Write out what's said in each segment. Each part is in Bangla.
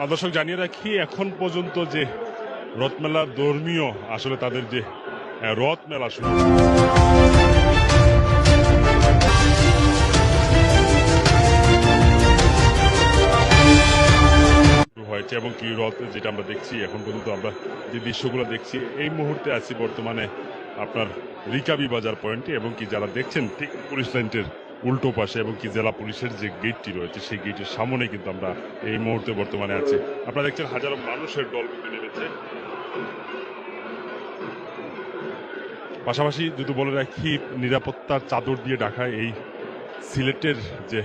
দর্শক জানিয়ে রাখি, এখন পর্যন্ত যে রথমেলার ধর্মীয় আসলে তাদের যে রথ মেলা শুরু হয়েছে এবং কি রথ যেটা আমরা দেখছি এখন পর্যন্ত আমরা যে দৃশ্যগুলো দেখছি এই মুহূর্তে আছি বর্তমানে আপনার রিকাবি বাজার পয়েন্টে এবং কি যারা দেখছেন ঠিক পুলিশ লাইনের উল্টো পাশে এবং কি জেলা পুলিশের যে গেটটি রয়েছে সেই গেটের সামনে কিন্তু আমরা এই মুহূর্তে বর্তমানে আছি। আপনারা দেখছেন হাজারো মানুষের দল কিন্তু নেমেছে। পাশাপাশি যদি বলে রাখি, নিরাপত্তার চাদর দিয়ে ঢাকা এই সিলেটের যে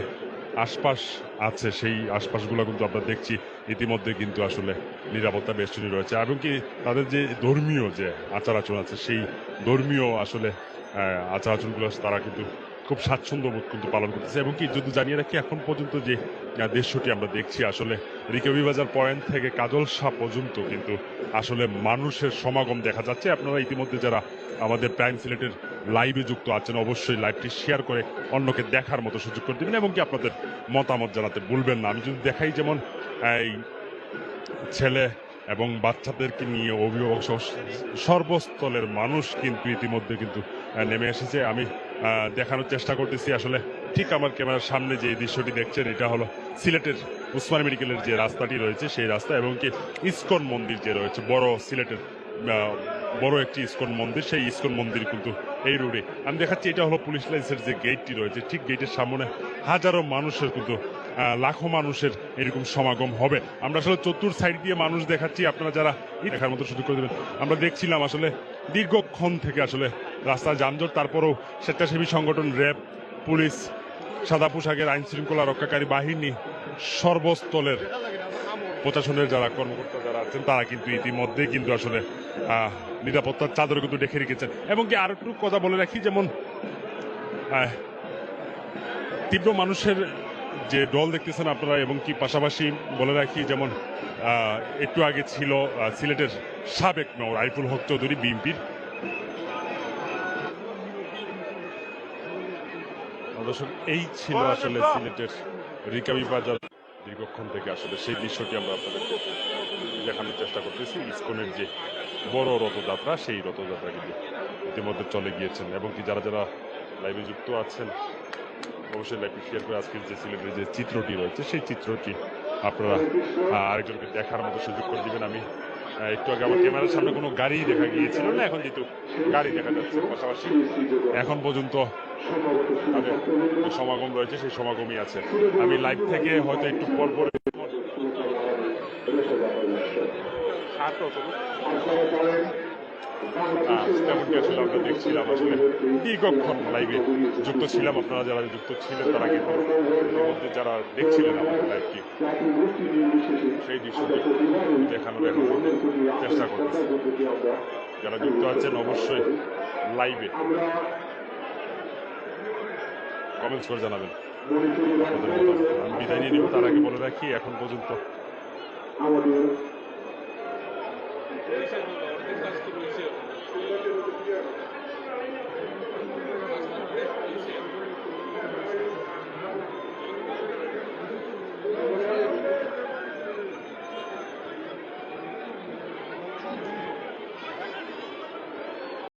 আশপাশ আছে সেই আশপাশগুলো কিন্তু আমরা দেখছি ইতিমধ্যে কিন্তু আসলে নিরাপত্তা বেষ্টনী রয়েছে এবং কি তাদের যে ধর্মীয় যে আচার আচরণ আছে সেই ধর্মীয় আসলে আচার আচরণগুলো তারা কিন্তু খুব স্বাচ্ছন্দ্য বোধ কিন্তু পালন করতেছে এবং কি যদি জানিয়ে রাখি এখন পর্যন্ত যে দৃশ্যটি আমরা দেখছি আসলে রিকাবি বাজার পয়েন্ট থেকে কাজলশাহ পর্যন্ত কিন্তু আসলে মানুষের সমাগম দেখা যাচ্ছে। আপনারা ইতিমধ্যে যারা আমাদের প্রাইম সিলেটের লাইভে যুক্ত আছেন অবশ্যই লাইভটি শেয়ার করে অন্যকে দেখার মতো সুযোগ করে দেবেন এবং কি আপনাদের মতামত জানাতে ভুলবেন না। আমি যদি দেখাই, যেমন এই ছেলে এবং বাচ্চাদেরকে নিয়ে অভিভাবক সর্বস্তলের মানুষ কিন্তু ইতিমধ্যে কিন্তু নেমে এসেছে। আমি দেখানোর চেষ্টা করতেছি আসলে ঠিক আমার ক্যামেরার সামনে যে দৃশ্যটি দেখছেন এটা হলো সিলেটের উসমানী মেডিকেলের যে রাস্তাটি রয়েছে সেই রাস্তা এবং কি ইসকন মন্দির যে রয়েছে বড় সিলেটের বড় একটি ইসকন মন্দির, সেই ইসকন মন্দির কিন্তু এই রোডে আমি দেখাচ্ছি। এটা হলো পুলিশ লাইন্সের যে গেটটি রয়েছে ঠিক গেটের সামনে হাজারো মানুষের কিন্তু লাখো মানুষের এরকম সমাগম হবে। আমরা আসলে চতুর সাইড দিয়ে মানুষ দেখাচ্ছি, আপনারা যারা দেখার মতো সুযোগ করে দেবেন। আমরা দেখছিলাম আসলে দীর্ঘক্ষণ থেকে আসলে রাস্তা যানজট, তারপরেও স্বেচ্ছাসেবী সংগঠন, র্যাব, পুলিশ, সাদা পোশাকের আইন শৃঙ্খলা রক্ষাকারী বাহিনী, সর্বস্তলের প্রশাসনের যারা কর্মকর্তা যারা আছেন তারা কিন্তু ইতিমধ্যে কিন্তু আসলে নিরাপত্তার চাদরে কিন্তু ডেকে রেখেছেন এবং কি আরো একটু কথা বলে রাখি, যেমন তীব্র মানুষের যে দল দেখতেছেন আপনারা এবং কি পাশাপাশি বলে রাখি, যেমন একটু আগে ছিল সিলেটের সাবেক মেয়র আরিফুল হক চৌধুরী বিএনপির। এই ছিল আসলে সিলেটের রিকাবি বাজার দীর্ঘক্ষণ থেকে আসলে সেই দৃশ্যটি আমরা আপনাদেরকে দেখানোর চেষ্টা করতেছি। ইসকনের যে বড় রথযাত্রা সেই রথযাত্রা কিন্তু ইতিমধ্যে চলে গিয়েছেন এবং কি যারা যারা লাইভে যুক্ত আছেন অবশ্যই লাইভটি শেয়ার করে আজকের যে সিলেটের যে চিত্রটি রয়েছে সেই চিত্রটি আপনারা আরেকজনকে দেখার মতো সুযোগ করে দিবেন। আমি একটু আগে আমার ক্যামেরার সামনে কোনো গাড়ি দেখা গিয়েছিল না, এখন যেহেতু গাড়ি দেখা যাচ্ছে, পাশাপাশি এখন পর্যন্ত তাদের সমাগম রয়েছে সেই সমাগমই আছে। আমি লাইভ থেকে হয়তো একটু পর পর আমরা দেখছিলাম আসলে দীর্ঘক্ষণ লাইভে যুক্ত ছিলাম। আপনারা যারা যুক্ত ছিলেন তারা কিন্তু মধ্যে যারা দেখছিলেন আমাদের লাইভটি সেই দৃশ্যটি দেখানোর এখন চেষ্টা করতেছি। যারা যুক্ত আছেন অবশ্যই লাইভে কমেন্টস করে জানাবেন। আমি বিদায় নিয়ে নিব, তার আগে বলে রাখি এখন পর্যন্ত আমাদের